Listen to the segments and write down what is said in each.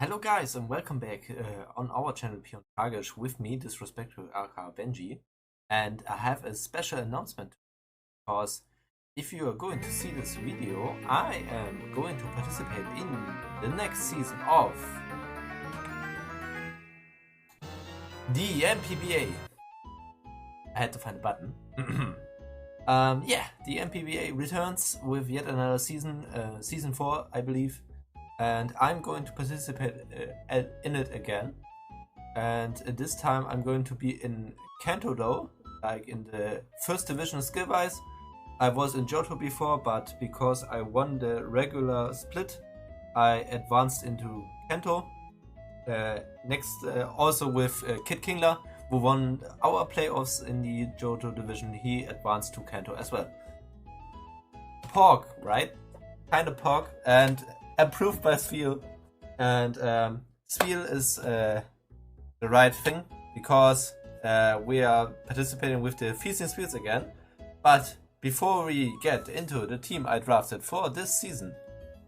Hello guys and welcome back on our channel Pion Tagish with me, Disrespectful aka Benji, and I have a special announcement because if you are going to see this video, I am going to participate in the next season of the NPBA. I had to find a button. The NPBA returns with yet another season, season 4 I believe. And I'm going to participate in it again. And this time I'm going to be in Kanto though, like in the first division skill-wise. I was in Johto before, but because I won the regular split, I advanced into Kanto. Also with Kid Kingler, who won our playoffs in the Johto division, he advanced to Kanto as well. Pork, right? Kinda pork, and approved by Spiel, and Spiel is the right thing because we are participating with the Feasting Spiels again. But before we get into the team I drafted for this season,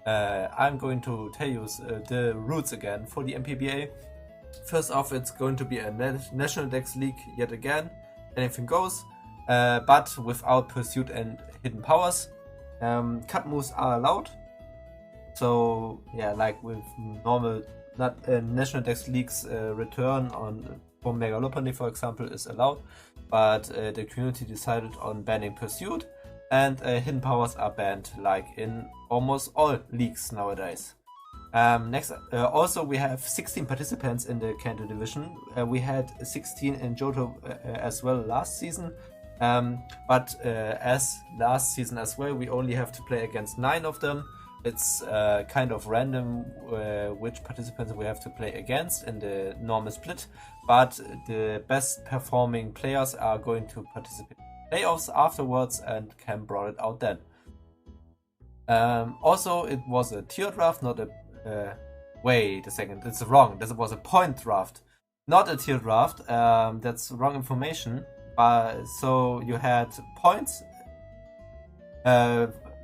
I'm going to tell you the rules again for the NPBA. First off, it's going to be a National Dex League yet again. Anything goes, but without Pursuit and Hidden Powers. Cut moves are allowed. So yeah, like with normal National Dex Leagues, return on for Megalopony, for example, is allowed, but the community decided on banning Pursuit, and Hidden Powers are banned, like in almost all leagues nowadays. Also we have 16 participants in the Kanto division. We had 16 in Johto as well last season. But as last season as well, we only have to play against 9 of them. It's kind of random which participants we have to play against in the normal split, but the best performing players are going to participate in playoffs afterwards and can brawl it out then. Also, it was a tier draft, not a... wait a second, it's wrong. This was a point draft, not a tier draft. That's wrong information. So you had points,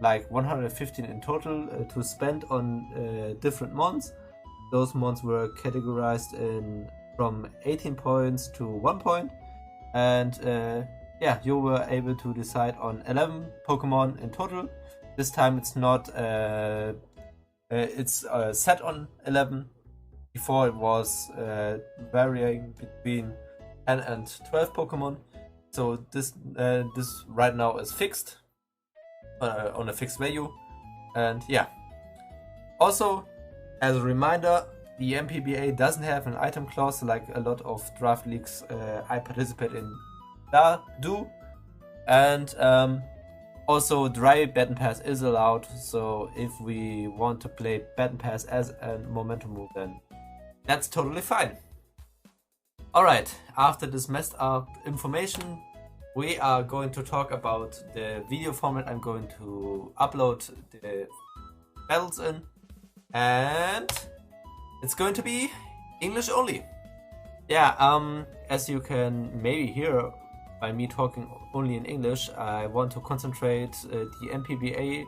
like 115 in total to spend on different mons. Those mons were categorized in from 18 points to 1 point, and yeah, you were able to decide on 11 Pokemon in total. This time it's not it's set on 11. Before it was varying between 10 and 12 Pokemon. So this right now is fixed on a fixed value. And yeah, also as a reminder, the NPBA doesn't have an item clause like a lot of draft leagues I participate in do. And also dry Battle Pass is allowed, so if we want to play Battle Pass as a momentum move, then that's totally fine. Alright, after this messed up information, we are going to talk about the video format I'm going to upload the battles in, and it's going to be English only. Yeah, as you can maybe hear by me talking only in English, I want to concentrate the NPBA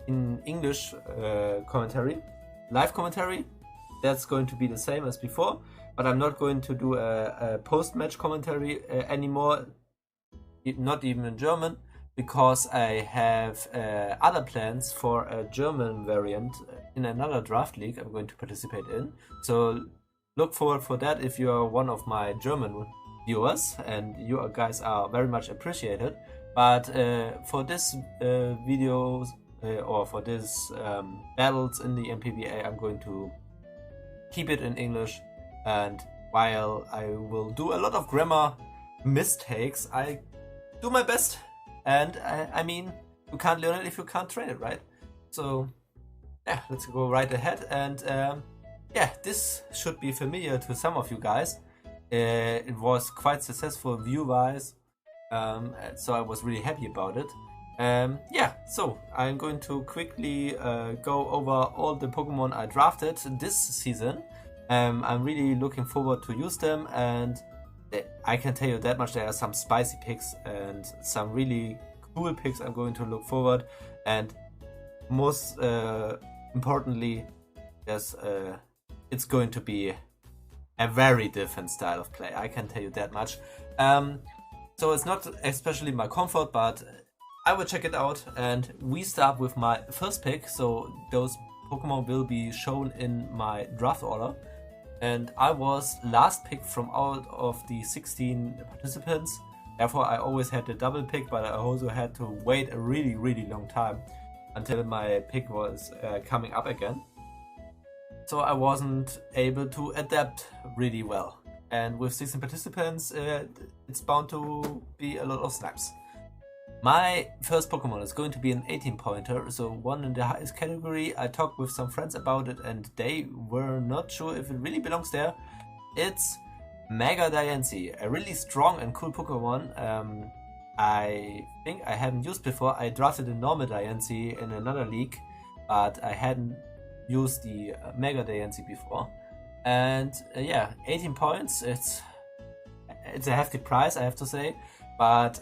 in English commentary, live commentary. That's going to be the same as before, but I'm not going to do a post-match commentary anymore, not even in German, because I have other plans for a German variant in another draft league I'm going to participate in. So look forward for that if you are one of my German viewers, and you guys are very much appreciated. But for this videos or for this battles in the NPBA, I'm going to keep it in English, and while I will do a lot of grammar mistakes, I do my best, and I mean, you can't learn it if you can't train it, right? So yeah, let's go right ahead, and yeah, this should be familiar to some of you guys. It was quite successful view-wise, so I was really happy about it. Yeah, so I'm going to quickly go over all the Pokemon I drafted this season. I'm really looking forward to use them, and I can tell you that much, there are some spicy picks and some really cool picks I'm going to look forward, and most importantly, there's it's going to be a very different style of play. I can tell you that much. So it's not especially my comfort, but I will check it out. And we start with my first pick. So those Pokemon will be shown in my draft order. And I was last pick from out of the 16 participants. Therefore, I always had the double pick, but I also had to wait a really, really long time until my pick was coming up again. So I wasn't able to adapt really well. And with 16 participants, it's bound to be a lot of snaps. My first Pokemon is going to be an 18 pointer, so one in the highest category. I talked with some friends about it and they were not sure if it really belongs there. It's Mega Diancie, a really strong and cool Pokemon. I think I haven't used before. I drafted a normal Diancie in another league, but I hadn't used the Mega Diancie before. And yeah, 18 points, it's a hefty price, I have to say, but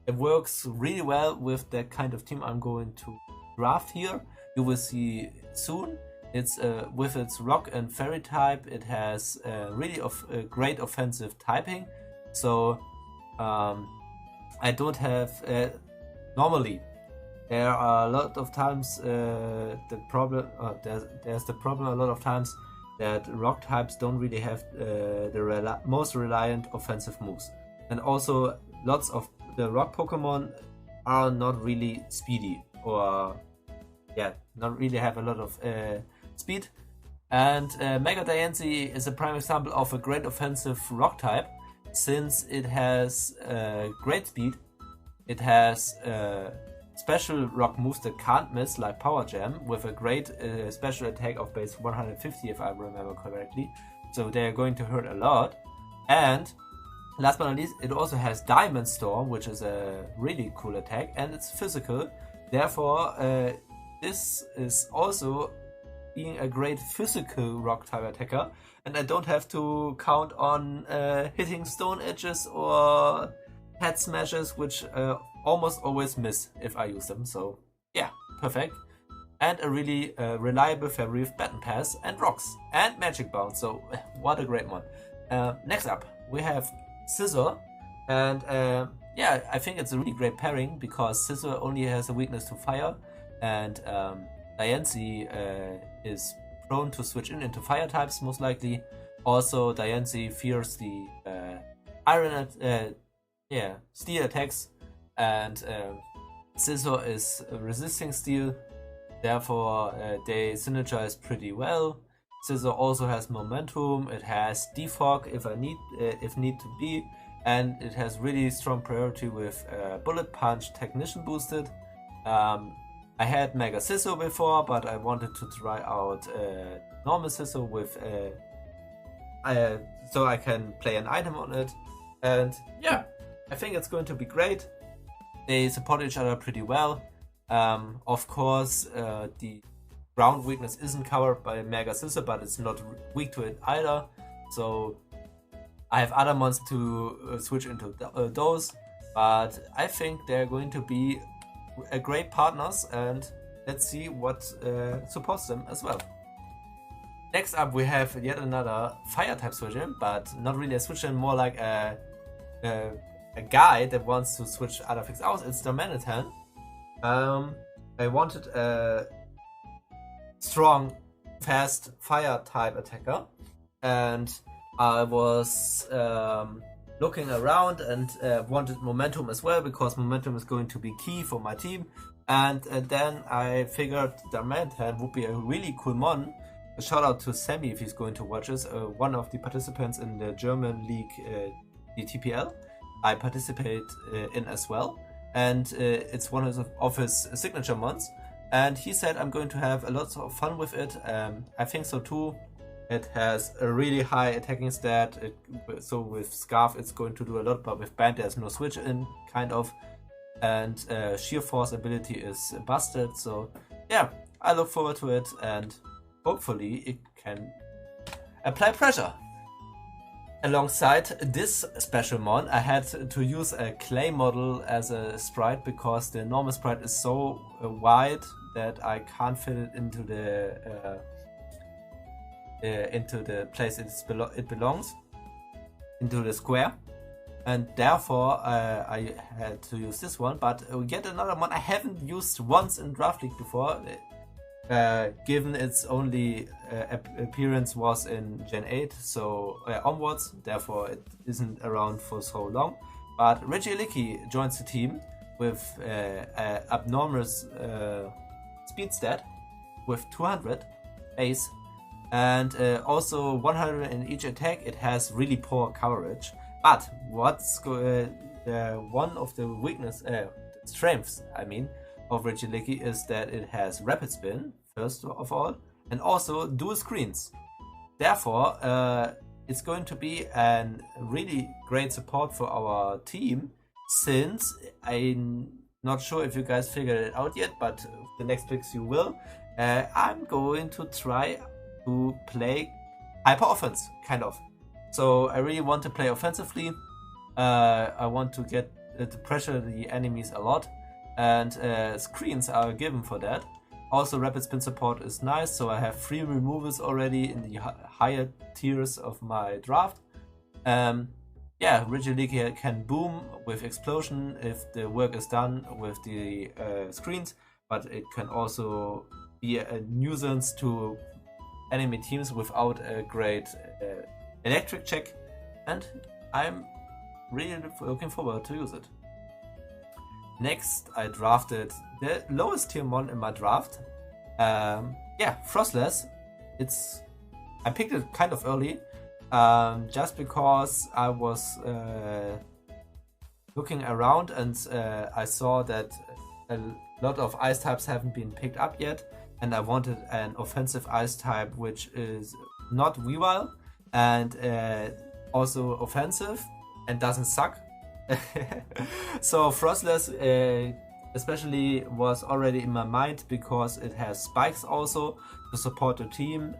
it works really well with the kind of team I'm going to draft here. You will see soon. It's with its rock and fairy type, it has really great offensive typing. So I don't have normally there are a lot of times the problem there's the problem a lot of times that rock types don't really have the most reliant offensive moves, and also lots of the rock Pokemon are not really speedy, or not really have a lot of speed. And Mega Diancie is a prime example of a great offensive rock type, since it has great speed, it has special rock moves that can't miss, like Power Jam, with a great special attack of base 150 if I remember correctly, so they are going to hurt a lot. And last but not least, it also has Diamond Storm, which is a really cool attack, and it's physical. Therefore, this is also being a great physical rock type attacker, and I don't have to count on hitting stone edges or head smashes, which almost always miss if I use them. So yeah, perfect. And a really reliable fairy with Baton Pass and rocks and magic bounce. So what a great one. Next up, we have Scizor, and yeah, I think it's a really great pairing because Scizor only has a weakness to fire, and Diancie is prone to switch into fire types most likely. Also, Diancie fears the steel attacks, and Scizor is resisting steel. Therefore, they synergize pretty well. Scizor also has momentum. It has defog if need to be, and it has really strong priority with bullet punch technician boosted. I had Mega Scizor before, but I wanted to try out normal Scizor with so I can play an item on it, and yeah, I think it's going to be great. They support each other pretty well. Of course, the ground weakness isn't covered by Mega Scizor, but it's not weak to it either. So I have other monsters to switch into those, but I think they're going to be great partners, and let's see what supports them as well. Next up, we have yet another fire type switch-in, but not really a switch-in, more like a guy that wants to switch other things out. It's the Manhattan. I wanted a strong, fast fire type attacker, and I was looking around and wanted momentum as well, because momentum is going to be key for my team. And then I figured the Manhattan would be a really cool mon. A shout out to Sammy if he's going to watch this, one of the participants in the German league, the TPL. I participate in as well, and it's one of his signature mons. And he said I'm going to have a lot of fun with it. I think so too. It has a really high attacking stat, so with Scarf it's going to do a lot, but with Band there's no switch in, kind of. And Sheer Force ability is busted, so yeah, I look forward to it, and hopefully it can apply pressure. Alongside this special mon, I had to use a clay model as a sprite, because the normal sprite is so wide that I can't fit it into the into the place it belongs, into the square. And therefore I had to use this one, but yet another one I haven't used once in Draft League before, given its only appearance was in Gen 8, so onwards, therefore it isn't around for so long. But Regieleki joins the team with abnormous speed stat with 200 base, and also 100 in each attack. It has really poor coverage. But what's one of the strengths, I mean, of Regieleki is that it has rapid spin, first of all, and also dual screens. Therefore, it's going to be a really great support for our team, since I'm not sure if you guys figured it out yet, but the next picks you will. I'm going to try to play hyper offense, kind of. So I really want to play offensively. I want to get to pressure the enemies a lot, and screens are given for that. Also, rapid spin support is nice, so I have 3 removals already in the higher tiers of my draft. Yeah, Regieleki can boom with explosion if the work is done with the screens, but it can also be a nuisance to enemy teams without a great electric check, and I'm really looking forward to use it. Next, I drafted the lowest tier mon in my draft. Yeah, Frostless. I picked it kind of early, just because I was looking around and I saw that a lot of ice types haven't been picked up yet, and I wanted an offensive ice type which is not Weavile and also offensive and doesn't suck. So Frostless especially was already in my mind because it has spikes also to support the team.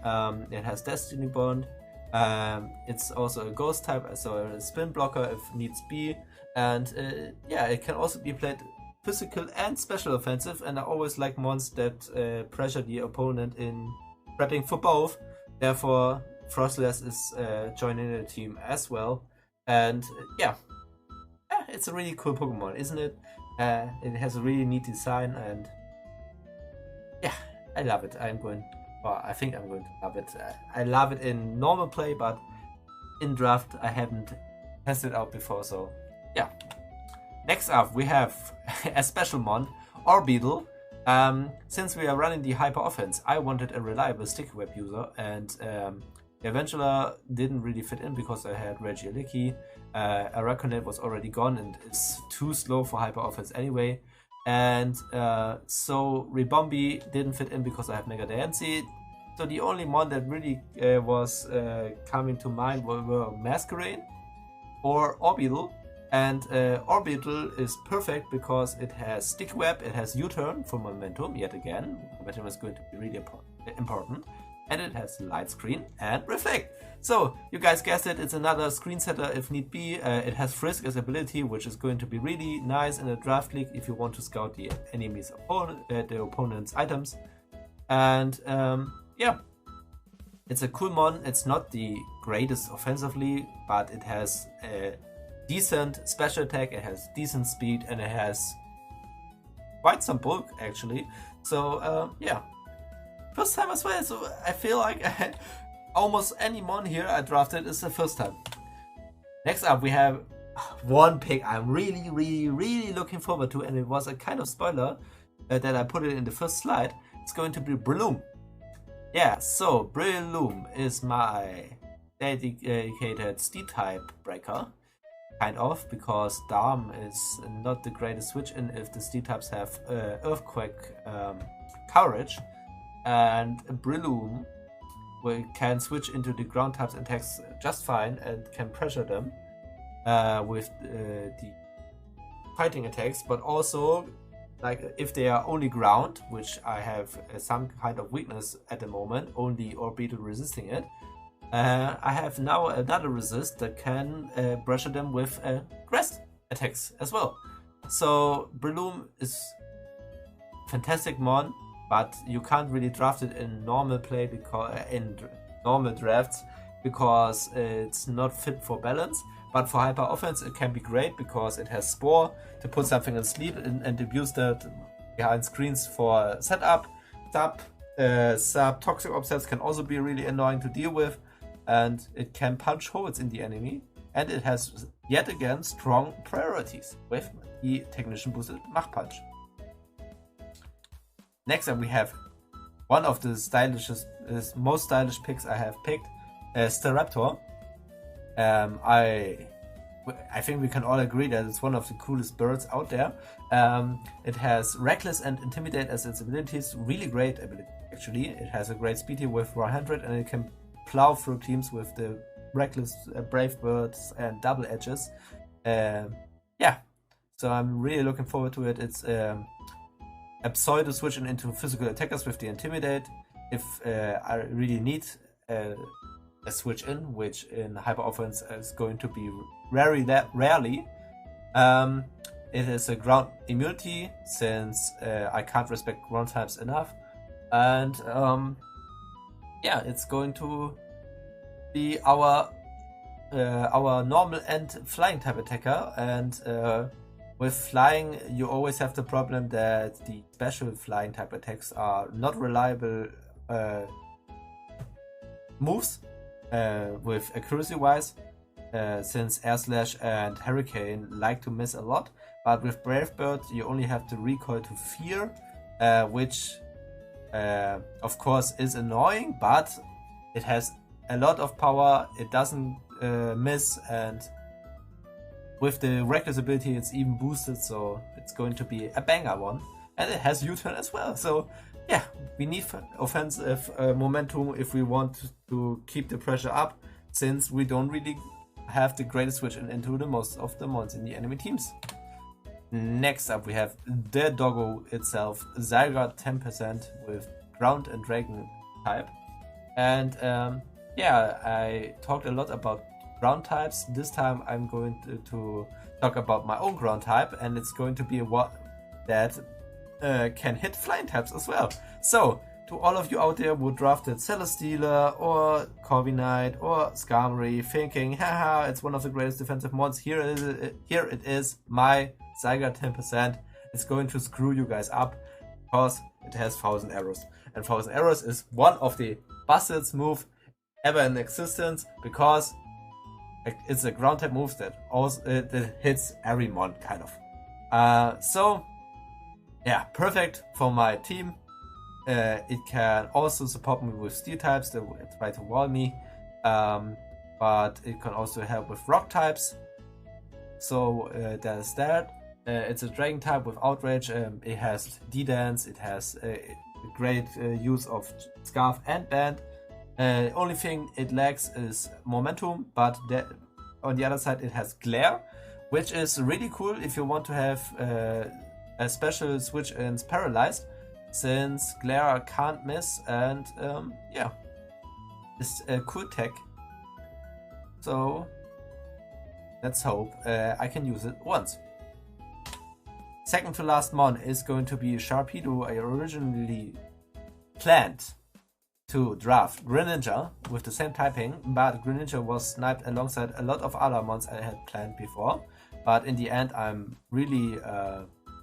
It has Destiny Bond. It's also a ghost type, so a spin blocker if needs be. And yeah, it can also be played physical and special offensive, and I always like mons that pressure the opponent in prepping for both. Therefore, Frostless is joining the team as well. And yeah, it's a really cool Pokemon, isn't it? It has a really neat design, and yeah, I love it. I think I'm going to love it. I love it in normal play, but in draft I haven't tested it out before, so yeah. Next up we have a special mon, Orbeetle. Since we are running the hyper offense, I wanted a reliable sticky web user, and the Avengula didn't really fit in because I had Regieleki. Araconate was already gone and it's too slow for hyper offense anyway. And so Ribombee didn't fit in because I have Mega Diancie. So the only mon that really was coming to mind were Masquerain or Orbeetle. And Orbeetle is perfect because it has Sticky Web, it has U-Turn for momentum, yet again. Momentum is going to be really important. And it has Light Screen and Reflect. So, you guys guessed it, it's another screen setter if need be. It has Frisk as ability, which is going to be really nice in a draft league if you want to scout the enemy's opponent's items. And yeah, it's a cool mon. It's not the greatest offensively, but it has a decent special attack, it has decent speed, and it has quite some bulk actually. So yeah, first time as well, so I feel like almost any mon here I drafted is the first time. Next up we have one pick I'm really looking forward to, and it was a kind of spoiler that I put it in the first slide. It's going to be Breloom. Yeah, so Breloom is my dedicated Steed-type breaker, kind of, because Darm is not the greatest switch in if the Steed-types have Earthquake coverage, and Breloom can switch into the ground types attacks just fine and can pressure them with the fighting attacks, but also like if they are only ground, which I have some kind of weakness at the moment, only Orbeetle resisting it. I have now another resist that can pressure them with grass attacks as well. So Breloom is fantastic mon, but you can't really draft it in normal play because normal drafts because it's not fit for balance. But for hyper offense, it can be great because it has Spore to put something in sleep and abuse that behind screens for setup. Sub toxic offsets can also be really annoying to deal with, and it can punch holes in the enemy. And it has yet again strong priorities with the technician boosted Mach Punch. Next up, we have one of the most stylish picks I have picked, Staraptor. I think we can all agree that it's one of the coolest birds out there. It has Reckless and Intimidate as its abilities, really great ability actually. It has a great speed here with 100 and it can plow through teams with the Reckless, Brave Birds and Double Edges. Yeah, so I'm really looking forward to it. It's a pseudo switch into physical attackers with the Intimidate. If I really need a switch in, which in hyper offense is going to be rarely. It is a ground immunity since I can't respect ground types enough, and yeah, it's going to be our normal and flying type attacker. And with flying, you always have the problem that the special flying type attacks are not reliable moves. With accuracy wise, since Air Slash and Hurricane like to miss a lot, but with Brave Bird you only have to recoil to Fear, which of course is annoying, but it has a lot of power, it doesn't miss, and with the Reckless ability it's even boosted, so it's going to be a banger one. And it has U-turn as well, so yeah, we need offensive momentum if we want to keep the pressure up, since we don't really have the greatest switch into the most of the mons in the enemy teams. Next up we have the doggo itself, Zygarde 10% with ground and dragon type. And yeah, I talked a lot about ground types. This time I'm going to talk about my own ground type, and it's going to be one that can hit flying types as well. So, to all of you out there who drafted Celesteela or Corviknight or Skarmory thinking, haha, it's one of the greatest defensive mons, here it is, my Zygarde 10%. It's going to screw you guys up because it has 1000 arrows. And 1000 arrows is one of the bustedest move ever in existence, because it's a ground type move that also that hits every mon kind of. So yeah, perfect for my team. It can also support me with steel types that try to wall me, but it can also help with rock types. So there's that. It's a dragon type with outrage. It has D-Dance. It has great use of Scarf and Band. Only thing it lacks is momentum, but on the other side it has Glare, which is really cool if you want to have a special switch in Paralyzed, since Glare can't miss, and yeah, it's a cool tech. So let's hope I can use it once. Second to last mon is going to be Sharpedo. I originally planned to draft Greninja with the same typing, but Greninja was sniped alongside a lot of other mons I had planned before. But in the end, I'm really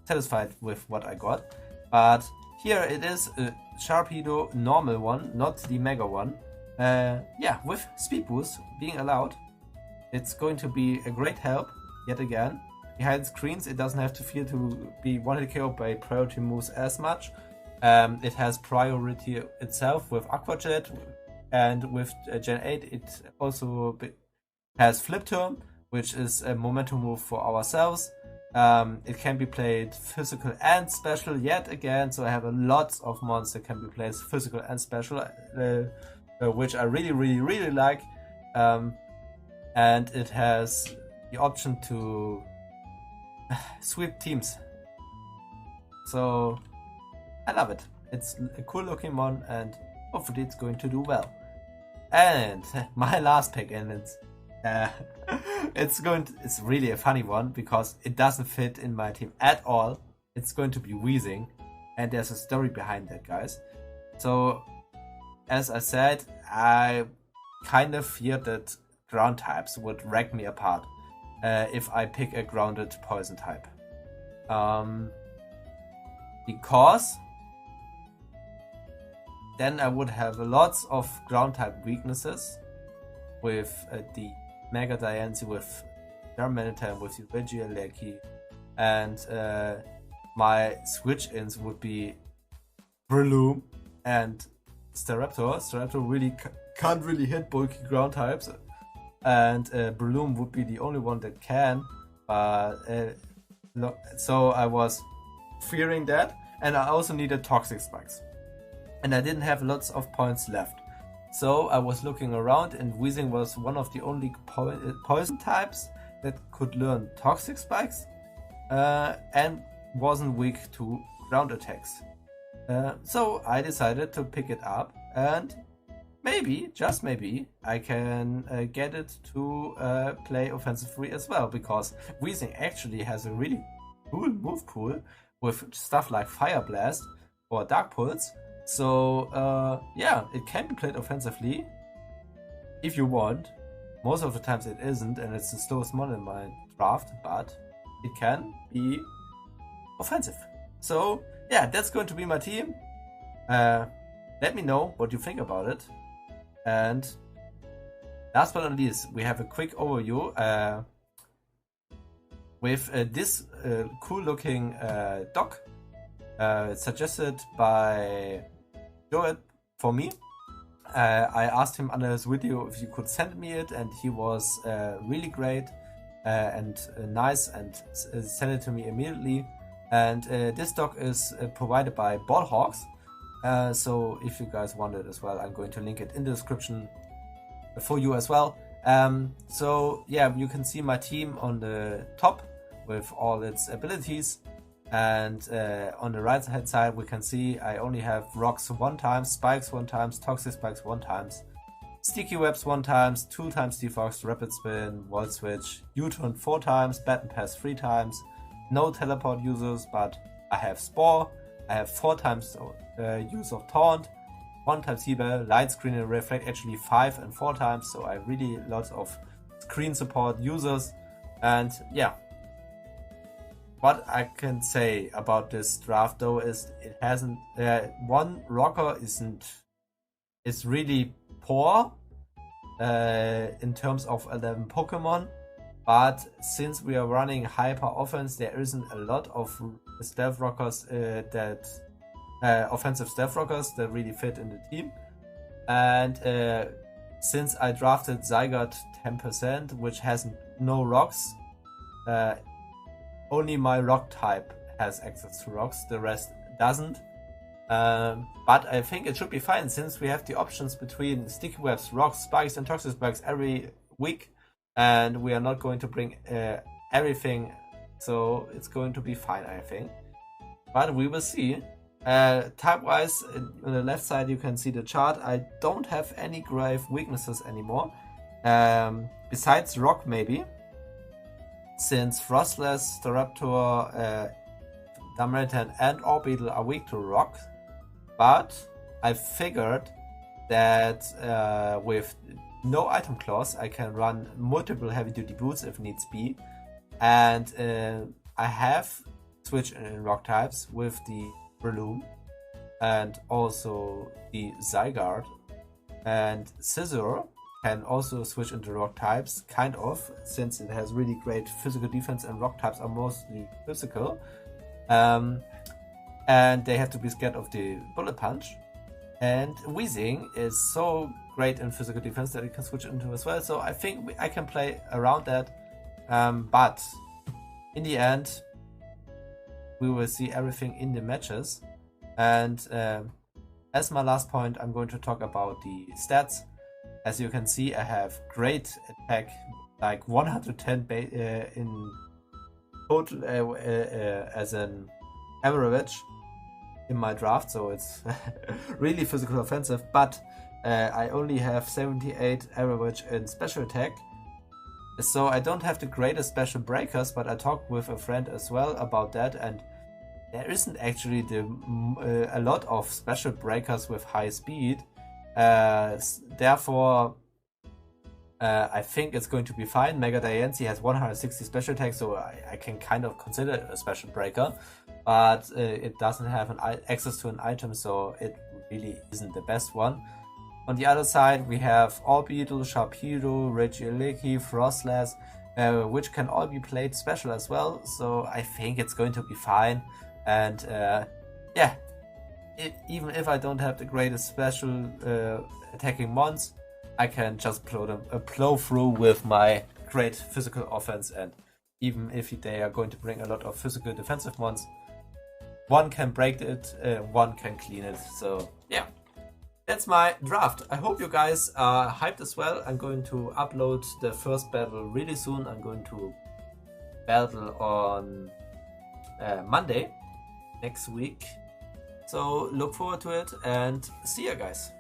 satisfied with what I got. But here it is, a Sharpedo normal one, not the mega one. Yeah, with speed boost being allowed, it's going to be a great help yet again. Behind screens, it doesn't have to feel to be one-hit KO by priority moves as much. It has priority itself with Aqua Jet, and with Gen 8 it also has Flip Turn, which is a momentum move for ourselves. It can be played physical and special yet again, so I have a lot of mons that can be played physical and special, which I really like. And it has the option to sweep teams. So I love it. It's a cool looking one, and hopefully it's going to do well. And my last pick, and it's really a funny one because it doesn't fit in my team at all. It's going to be Weezing, and there's a story behind that, guys. So as I said, I kind of feared that ground types would wreck me apart if I pick a grounded poison type. Because then I would have lots of ground type weaknesses with the Mega Diancie, with Germanitan, with Regia Lecky, and my switch-ins would be Breloom and Staraptor. Staraptor really can't really hit bulky ground types, and Breloom would be the only one that can. So I was fearing that, and I also needed Toxic Spikes, and I didn't have lots of points left. So I was looking around, and Weezing was one of the only poison types that could learn Toxic Spikes and wasn't weak to ground attacks. So I decided to pick it up, and maybe, just maybe, I can get it to play offensively as well, because Weezing actually has a really cool move pool with stuff like Fire Blast or Dark Pulse. So yeah, it can be played offensively if you want. Most of the times it isn't, and it's the slowest mon in my draft, but it can be offensive. So yeah, that's going to be my team. Let me know what you think about it. And last but not least, we have a quick overview with this cool looking doc suggested by Joet for me. I asked him under his video if you could send me it, and he was really great and nice and sent it to me immediately. And this doc is provided by Ballhawks. So if you guys want it as well, I'm going to link it in the description for you as well. So yeah, you can see my team on the top with all its abilities. And on the right hand side, we can see I only have Rocks 1 time, Spikes 1 time, Toxic Spikes 1 time, Sticky Webs 1 time, 2 times Defox, Rapid Spin, Volt Switch, U-Turn 4 times, Baton Pass 3 times, no teleport users, but I have Spore, I have 4 times use of Taunt, 1 time Seabell, Light Screen and Reflect, actually 5 and 4 times, so I have really lots of screen support users. And yeah, what I can say about this draft though is it hasn't one rocker is really poor in terms of 11 Pokemon, but since we are running hyper offense, there isn't a lot of stealth rockers offensive stealth rockers that really fit in the team. And since I drafted Zygarde 10%, which has no rocks, only my rock type has access to rocks, the rest doesn't. But I think it should be fine, since we have the options between Sticky Webs, Rocks, Spikes and Toxic Spikes every week, and we are not going to bring everything, so it's going to be fine, I think. But we will see. Type wise, on the left side you can see the chart. I don't have any grave weaknesses anymore, besides rock maybe, since Frostless, Staraptor, Damaritan and Orbeetle are weak to rock. But I figured that with no item clause I can run multiple heavy duty boots if needs be, and I have switched in rock types with the Breloom and also the Zygarde, and Scizor can also switch into rock types, kind of, since it has really great physical defense and rock types are mostly physical. And they have to be scared of the Bullet Punch. And Weezing is so great in physical defense that it can switch into as well, so I think I can play around that. But in the end, we will see everything in the matches. And as my last point, I'm going to talk about the stats. As you can see, I have great attack, like 110 in total as an average in my draft, so it's really physical offensive, but I only have 78 average in special attack, so I don't have the greatest special breakers, but I talked with a friend as well about that, and there isn't actually a lot of special breakers with high speed, Therefore, I think it's going to be fine. Mega Diancie has 160 special attacks, so I can kind of consider it a special breaker, but it doesn't have access to an item, so it really isn't the best one. On the other side, we have Orbeetle, Sharpedo, Regieleki, Frostlass, which can all be played special as well, so I think it's going to be fine. And yeah, even if I don't have the greatest special attacking mons, I can just plow through with my great physical offense, and even if they are going to bring a lot of physical defensive mons, one can break it, one can clean it. So yeah, that's my draft. I hope you guys are hyped as well. I'm going to upload the first battle really soon. I'm going to battle on Monday next week. So look forward to it and see ya, guys.